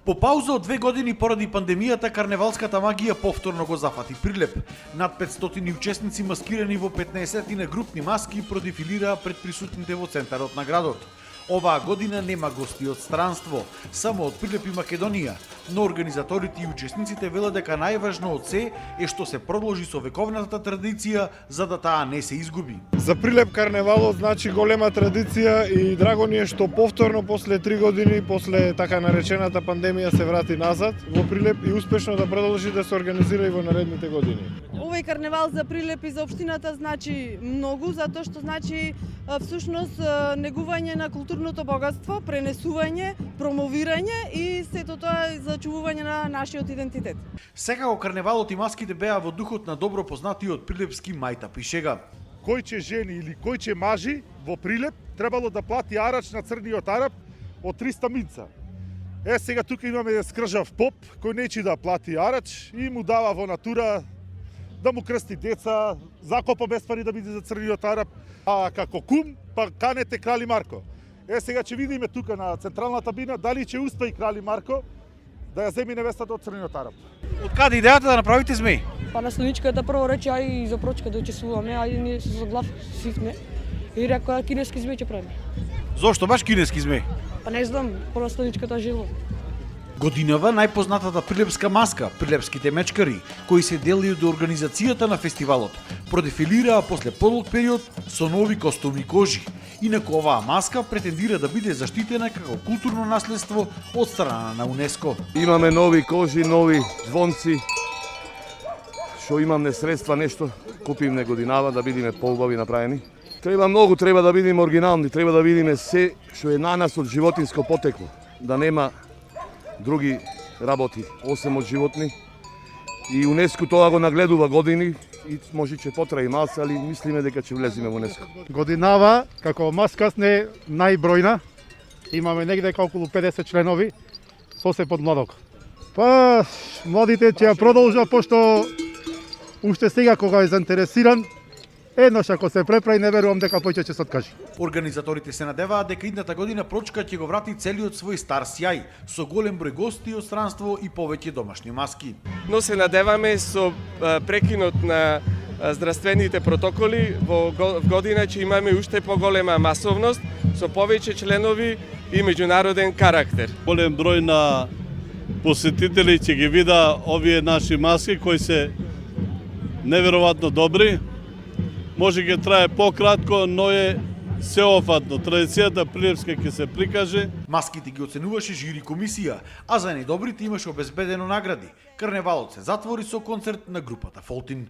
По пауза од 2 години поради пандемијата, карневалската магија повторно го зафати Прилеп. Над 500 учесници маскирани во 15 на групни маски продефилираа пред присутните во центарот на градот. Оваа година нема гости од странство, само од Прилеп и Македонија, но организаторите и учесниците велат дека најважно од се е што се продолжи со вековната традиција за да таа не се изгуби. За Прилеп карневалот значи голема традиција и драго ни е што повторно после 3 години, после така наречената пандемија се врати назад во Прилеп и успешно да продолжи да се организира и во наредните години. Овој карневал за Прилеп и за општината значи многу, затоа што значи всушност негување на културното богатство, пренесување, промовирање и сето тоа за чувување на нашиот идентитет. Секако карневалот и маските беа во духот на добро познатиот прилепски мајтап и шега. Кој ќе жени или кој ќе мажи во Прилеп требало да плати арач на црниот арап од 300 минца. Сега тука имаме скржав поп кој нечи да плати арач и му дава во натура да му крсти деца, закопа без пари да биде за црниот арап, а како кум па канете Крали Марко. Сега ќе видиме тука на централната бина дали ќе успее Крали Марко да ја земи невестата од црниот арап. Од каде идејата да направите змеј? Па наследничката прво рече ај за прочка да учествуваме, ај ние се за глав сифне и рекоа кинески змеј ќе правиме. Зошто баш кинески змеј? Па не знам, прво наследничката жело. Годинава најпознатата прилепска маска, прилепските мечкари, кои се дели од организацијата на фестивалот, продефилираа после подолг период со нови костуми и кожи. Инаку оваа маска претендира да биде заштитена како културно наследство од страна на УНЕСКО. Имаме нови кожи, нови звонци, што имаме средства нешто, купим не годинава да бидеме поубави направени. Треба многу, треба да бидеме оригинални, треба да видиме се што е на нас од животинско потекло, да нема други работи, осем од животни. И УНЕСКО тоа го нагледува години и може ќе потраи малце, али мислиме дека ќе влеземе во УНЕСКО. Годинава, како маска сне најбројна, имаме негде околу 50 членови, со се под младок. Па, младите ќе ја продолжа, пошто уште сега кога е заинтересиран, еднаш ако се преправи, не верувам дека повеќе ќе се откажи. Организаторите се надеваат дека идната година Прочка ќе го врати целиот свој стар сјај, со голем број гости од странство и повеќе домашни маски. Но се надеваме со прекинот на здравствените протоколи во година ќе имаме уште поголема масовност, со повеќе членови и меѓународен карактер. Голем број на посетители ќе ги вида овие наши маски кои се неверојатно добри. Може ќе трае пократко, но е сеофатно. Традицијата прилепска ќе се прикаже. Маските ги оценуваше жири комисија, а за најдобрите имаше обезбедено награди. Карневалот се затвори со концерт на групата Фолтин.